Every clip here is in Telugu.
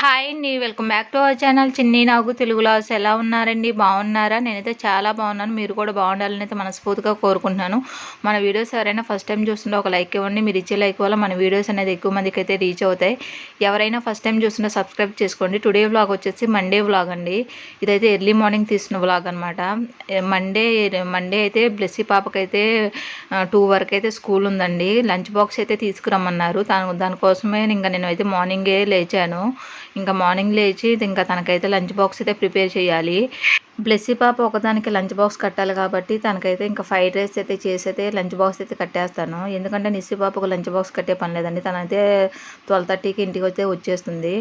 హాయ్ అండి. Welcome back to our channel చిన్ని నాగు తెలుగు వ్లాగ్స్. ఎలా ఉన్నారండి? బాగున్నారా? నేనైతే చాలా బాగున్నాను. మీరు కూడా బాగుండాలని అయితే మనస్ఫూర్తిగా కోరుకుంటున్నాను. మన వీడియోస్ ఎవరైనా ఫస్ట్ టైం చూస్తుంటే ఒక లైక్ ఇవ్వండి. మీరు ఇచ్చే లైక్ వల్ల మన వీడియోస్ అనేది ఎక్కువ మందికి అయితే రీచ్ అవుతాయి. ఎవరైనా ఫస్ట్ టైం చూస్తుంటే సబ్స్క్రైబ్ చేసుకోండి. టుడే వ్లాగ్ వచ్చేసి మండే వ్లాగ్ అండి. ఇదైతే ఎర్లీ మార్నింగ్ తీసిన వ్లాగ్ అనమాట. మండే అయితే బ్లెస్సీ పాపకైతే 2 వరకు అయితే స్కూల్ ఉందండి. లంచ్ బాక్స్ అయితే తీసుకురమ్మన్నారు. దానికోసమే ఇంకా నేనైతే మార్నింగే లేచాను. ఇంకా మార్నింగ్ లేచి ఇంకా తనకైతే లంచ్ బాక్స్ అయితే ప్రిపేర్ చేయాలి. బ్లెస్సీ పాప ఒకదానికి లంచ్ బాక్స్ కట్టాలి కాబట్టి తనకైతే ఇంకా ఫ్రైడ్ రైస్ అయితే చేసి అయితే లంచ్ బాక్స్ అయితే కట్టేస్తాను. ఎందుకంటే నిస్సి పాపకు లంచ్ బాక్స్ కట్టే పని లేదండి. తనైతే 12:30కి ఇంటికి అయితే వచ్చేస్తుంది.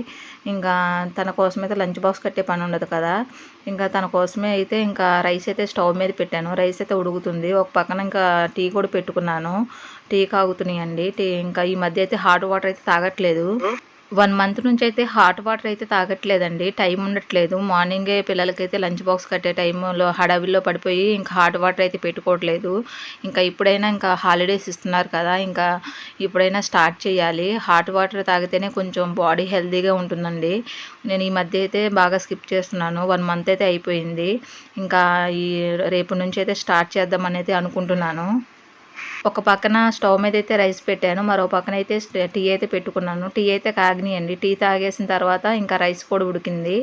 ఇంకా తన కోసమైతే లంచ్ బాక్స్ కట్టే పని ఉండదు కదా. ఇంకా తన కోసమే అయితే ఇంకా రైస్ అయితే స్టవ్ మీద పెట్టాను. రైస్ అయితే ఉడుకుతుంది. ఒక పక్కన ఇంకా టీ కూడా పెట్టుకున్నాను. టీ కాగుతున్నాయండి. ఇంకా ఈ మధ్య అయితే హాట్ వాటర్ అయితే తాగట్లేదు. 1 మంత్ నుంచి అయితే హాట్ వాటర్ అయితే తాగట్లేదండి. టైం ఉండట్లేదు. మార్నింగే పిల్లలకైతే లంచ్ బాక్స్ కట్టే టైంలో హడావిడిలో పడిపోయి ఇంకా హాట్ వాటర్ అయితే పెట్టుకోవట్లేదు. ఇంకా ఇప్పుడైనా ఇంకా హాలిడేస్ ఇస్తున్నారు కదా, ఇంకా ఇప్పుడైనా స్టార్ట్ చేయాలి. హాట్ వాటర్ తాగితేనే కొంచెం బాడీ హెల్తీగా ఉంటుందండి. నేను ఈ మధ్య అయితే బాగా స్కిప్ చేస్తున్నాను. 1 మంత్ అయితే అయిపోయింది. ఇంకా ఈ రేపు నుంచి అయితే స్టార్ట్ చేద్దామని అనుకుంటున్నాను. ఒక పక్కన స్టవ్ మీద అయితే రైస్ పెట్టాను. మరో పక్కన అయితే టీ అయితే పెట్టుకున్నాను. టీ అయితే కాగనియండి. టీ తాగేసిన తర్వాత ఇంకా రైస్ కూడా ఉడికింది.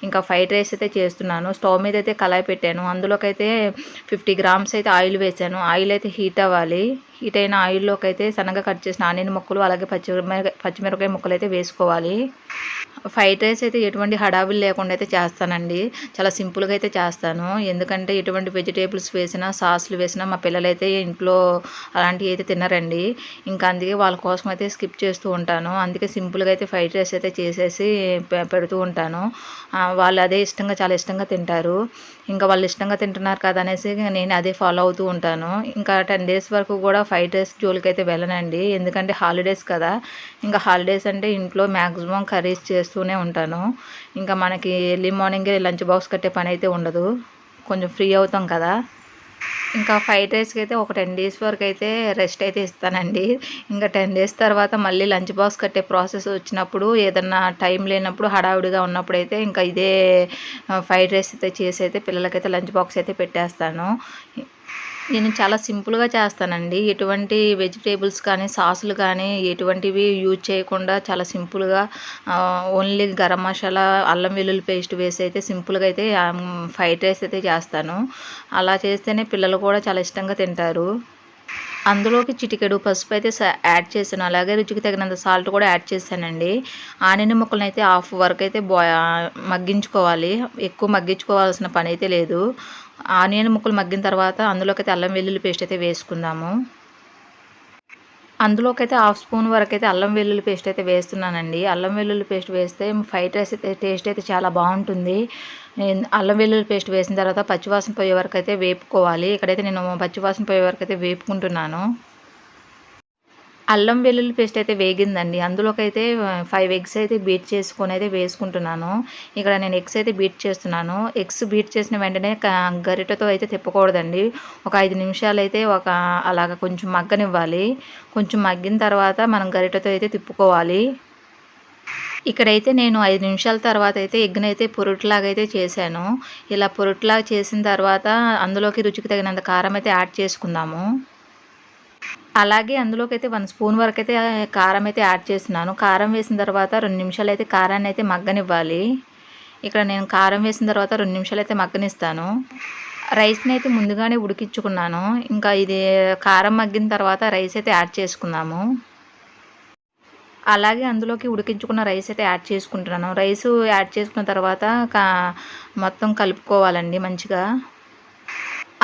ఇంకా ఫ్రైడ్ రైస్ అయితే చేస్తున్నాను. స్టవ్ మీద అయితే కళాయి పెట్టాను. అందులోకైతే 50 గ్రామ్స్ అయితే ఆయిల్ వేసాను. ఆయిల్ అయితే హీట్ అవ్వాలి. హీట్ అయిన ఆయిల్లోకి అయితే సన్నగా కట్ చేసిన ఆనియన్ ముక్కలు, అలాగే పచ్చిమిరపకాయ ముక్కలు అయితే వేసుకోవాలి. ఫ్రైడ్ రైస్ అయితే ఎటువంటి హడావిడి లేకుండా అయితే చేస్తానండి. చాలా సింపుల్గా అయితే చేస్తాను. ఎందుకంటే ఎటువంటి వెజిటేబుల్స్ వేసినా, సాస్లు వేసినా మా పిల్లలైతే ఇంట్లో అలాంటివి అయితే తినరండి. ఇంకా అందుకే వాళ్ళ కోసం అయితే స్కిప్ చేస్తూ ఉంటాను. అందుకే సింపుల్గా అయితే ఫ్రైడ్ రైస్ అయితే చేసేసి పెడుతూ ఉంటాను. వాళ్ళు అదే చాలా ఇష్టంగా తింటారు. ఇంకా వాళ్ళు ఇష్టంగా తింటున్నారు కదా అనేసి నేను అదే ఫాలో అవుతూ ఉంటాను. ఇంకా 10 డేస్ వరకు కూడా ఫ్రైడ్ రైస్ జోలికైతే వెళ్ళనండి. ఎందుకంటే హాలిడేస్ కదా. ఇంకా హాలిడేస్ అంటే ఇంట్లో మ్యాక్సిమం కర్రీస్ చేస్తూనే ఉంటాను. ఇంకా మనకి ఎర్లీ మార్నింగే లంచ్ బాక్స్ కట్టే పని అయితే ఉండదు. కొంచెం ఫ్రీ అవుతాం కదా. ఇంకా ఫ్రైడ్ రైస్కి అయితే ఒక 10 డేస్ వరకు అయితే రెస్ట్ అయితే ఇస్తానండి. ఇంకా 10 డేస్ తర్వాత మళ్ళీ లంచ్ బాక్స్ కట్టే ప్రాసెస్ వచ్చినప్పుడు, ఏదన్నా టైం లేనప్పుడు, హడావుడిగా ఉన్నప్పుడు అయితే ఇంకా ఇదే ఫ్రైడ్ రైస్ అయితే చేసి అయితే పిల్లలకైతే లంచ్ బాక్స్ అయితే పెట్టేస్తాను. నేను చాలా సింపుల్గా చేస్తానండి. ఎటువంటి వెజిటేబుల్స్ కానీ, సాసులు కానీ ఎటువంటివి యూజ్ చేయకుండా చాలా సింపుల్గా ఓన్లీ గరం మసాలా, అల్లం వెల్లుల్లి పేస్ట్ వేసి అయితే సింపుల్గా అయితే ఫ్రైడ్ రైస్ అయితే చేస్తాను. అలా చేస్తేనే పిల్లలు కూడా చాలా ఇష్టంగా తింటారు. అందులోకి చిటికెడు పసుపు అయితే యాడ్ చేశాను. అలాగే రుచికి తగినంత సాల్ట్ కూడా యాడ్ చేశానండి. ఆనియన్ ముక్కలను అయితే హాఫ్ వరకు అయితే మగ్గించుకోవాలి. ఎక్కువ మగ్గించుకోవాల్సిన పని అయితే లేదు. ఆనియన్ ముక్కలు మగ్గిన తర్వాత అందులోకైతే అల్లం వెల్లుల్లి పేస్ట్ అయితే వేసుకుందాము. అందులోకైతే హాఫ్ స్పూన్ వరకు అయితే అల్లం వెల్లుల్లి పేస్ట్ అయితే వేస్తున్నానండి. అల్లం వెల్లుల్లి పేస్ట్ వేస్తే ఫ్రైడ్ రైస్ అయితే టేస్ట్ అయితే చాలా బాగుంటుంది. అల్లం వెల్లుల్లి పేస్ట్ వేసిన తర్వాత పచ్చివాసన పోయే వరకు అయితే వేపుకోవాలి. ఇక్కడైతే నేను పచ్చివాసన పోయే వరకు అయితే వేపుకుంటున్నాను. అల్లం వెల్లుల్లి పేస్ట్ అయితే వేగిందండి. అందులోకైతే 5 ఎగ్స్ అయితే బీట్ చేసుకొని అయితే వేసుకుంటున్నాను. ఇక్కడ నేను ఎగ్స్ అయితే బీట్ చేస్తున్నాను. ఎగ్స్ బీట్ చేసిన వెంటనే గరిటెతో అయితే తిప్పకూడదండి. ఒక 5 నిమిషాలు అయితే అలాగ కొంచెం మగ్గనివ్వాలి. కొంచెం మగ్గిన తర్వాత మనం గరిటెతో అయితే తిప్పుకోవాలి. ఇక్కడైతే నేను 5 నిమిషాల తర్వాత అయితే ఎగ్‌నైతే పొరుట్లాగా అయితే చేశాను. ఇలా పొరుట్లాగా చేసిన తర్వాత అందులోకి రుచికి తగినంత కారం అయితే యాడ్ చేసుకుందాము. అలాగే అందులోకైతే 1 స్పూన్ వరకైతే కారం అయితే యాడ్ చేస్తున్నాను. కారం వేసిన తర్వాత 2 నిమిషాలు అయితే కారాన్ని అయితే మగ్గనివ్వాలి. ఇక్కడ నేను కారం వేసిన తర్వాత 2 నిమిషాలు అయితే మగ్గనిస్తాను. రైస్‌ని అయితే ముందుగానే ఉడికించుకున్నాను. ఇంకా ఇది కారం మగ్గిన తర్వాత రైస్ అయితే యాడ్ చేసుకుందాము. అలాగే అందులోకి ఉడికించుకున్న రైస్ అయితే యాడ్ చేసుకుంటున్నాను. రైసు యాడ్ చేసుకున్న తర్వాత మొత్తం కలుపుకోవాలండి మంచిగా.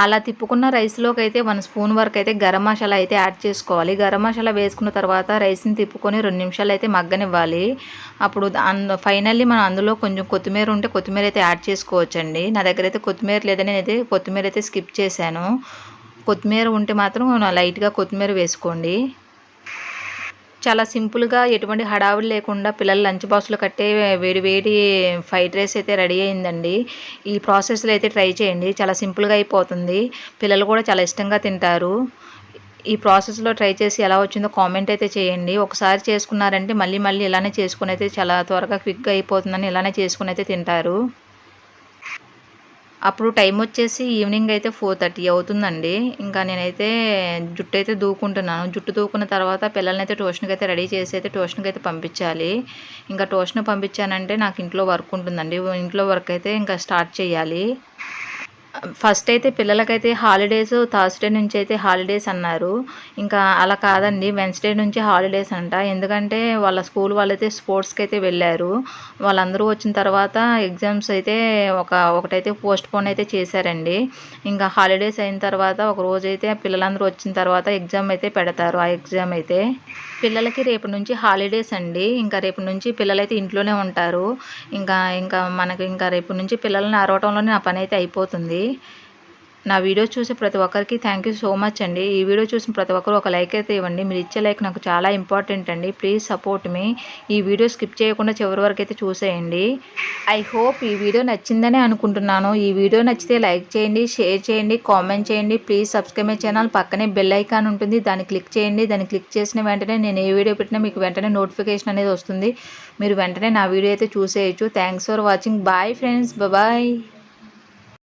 అలా తిప్పుకున్న రైస్‌లోకి అయితే 1 స్పూన్ వరకు అయితే గరం మసాలా అయితే యాడ్ చేసుకోవాలి. గరం మసాలా వేసుకున్న తర్వాత రైస్‌ని తిప్పుకొని 2 నిమిషాలు అయితే మగ్గనివ్వాలి. అప్పుడు ఫైనల్లీ మనం అందులో కొంచెం కొత్తిమీర ఉంటే కొత్తిమీర అయితే యాడ్ చేసుకోవచ్చండి. నా దగ్గర అయితే కొత్తిమీర లేదని నేనైతే కొత్తిమీర అయితే స్కిప్ చేశాను. కొత్తిమీర ఉంటే మాత్రం లైట్‌గా కొత్తిమీర వేసుకోండి. చాలా సింపుల్‌గా ఎటువంటి హడావుడి లేకుండా పిల్లల లంచ్ బాక్స్‌లో కట్టే వేడి వేడి ఫ్రైడ్ రైస్ అయితే రెడీ అయిందండి. ఈ ప్రాసెస్‌లో అయితే ట్రై చేయండి. చాలా సింపుల్‌గా అయిపోతుంది. పిల్లలు కూడా చాలా ఇష్టంగా తింటారు. ఈ ప్రాసెస్‌లో ట్రై చేసి ఎలా వచ్చిందో కామెంట్ అయితే చేయండి. ఒకసారి చేసుకున్నారంటే మళ్ళీ మళ్ళీ ఇలానే చేసుకొనైతే చాలా త్వరగా క్విక్‌గా అయిపోతుందని ఇలానే చేసుకొనైతే తింటారు. అప్పుడు టైం వచ్చేసి ఈవినింగ్ అయితే 4:30 అవుతుందండి. ఇంకా నేనైతే జుట్టయితే దూకుంటున్నాను. జుట్టు దూకున్న తర్వాత పిల్లలనైతే ట్యూషన్‌కైతే రెడీ చేసి అయితే ట్యూషన్‌కైతే పంపించాలి. ఇంకా ట్యూషన్‌కి పంపించానంటే నాకు ఇంట్లో వర్క్ ఉంటుందండి. ఇంట్లో వర్క్ అయితే ఇంకా స్టార్ట్ చేయాలి. ఫస్ట్ అయితే పిల్లలకైతే హాలిడేస్ థర్స్‌డే నుంచి అయితే హాలిడేస్ అన్నారు. ఇంకా అలా కాదండి, వెన్స్‌డే నుంచి హాలిడేస్ అంట. ఎందుకంటే వాళ్ళ స్కూల్ వాళ్ళైతే స్పోర్ట్స్‌కైతే వెళ్లారు. వాళ్ళందరూ వచ్చిన తర్వాత ఎగ్జామ్స్ అయితే ఒకటైతే పోస్ట్‌పోన్ అయితే చేశారండి. ఇంకా హాలిడేస్ అయిన తర్వాత ఒక రోజైతే పిల్లలందరూ వచ్చిన తర్వాత ఎగ్జామ్ అయితే పెడతారు. ఆ ఎగ్జామ్ అయితే పిల్లలకి రేపటి నుంచి హాలిడేస్ అండి. ఇంకా రేపటి నుంచి పిల్లలైతే ఇంట్లోనే ఉంటారు. ఇంకా మనకి ఇంకా రేపటి నుంచి పిల్లల్ని అరవటంలోనే నా పనైతే అయిపోతుంది. నా వీడియో చూసే ప్రతి ఒక్కరికి థ్యాంక్ యూ సో మచ్ అండి. ఈ వీడియో చూసిన ప్రతి ఒక్కరు ఒక లైక్ అయితే ఇవ్వండి. మీరు ఇచ్చే లైక్ నాకు చాలా ఇంపార్టెంట్ అండి. ప్లీజ్ సపోర్ట్ మీ. ఈ వీడియో స్కిప్ చేయకుండా చివరి వరకు అయితే చూసేయండి. ఐ హోప్ ఈ వీడియో నచ్చిందనే అనుకుంటున్నాను. ఈ వీడియో నచ్చితే లైక్ చేయండి, షేర్ చేయండి, కామెంట్ చేయండి. Please subscribe my channel. పక్కనే బెల్ ఐకాన్ ఉంటుంది, దాన్ని క్లిక్ చేయండి. దాన్ని క్లిక్ చేసిన వెంటనే నేను ఏ వీడియో పెట్టినా మీకు వెంటనే నోటిఫికేషన్ అనేది వస్తుంది. మీరు వెంటనే నా వీడియో అయితే చూసేయచ్చు. Thanks for watching. Bye friends. Bye.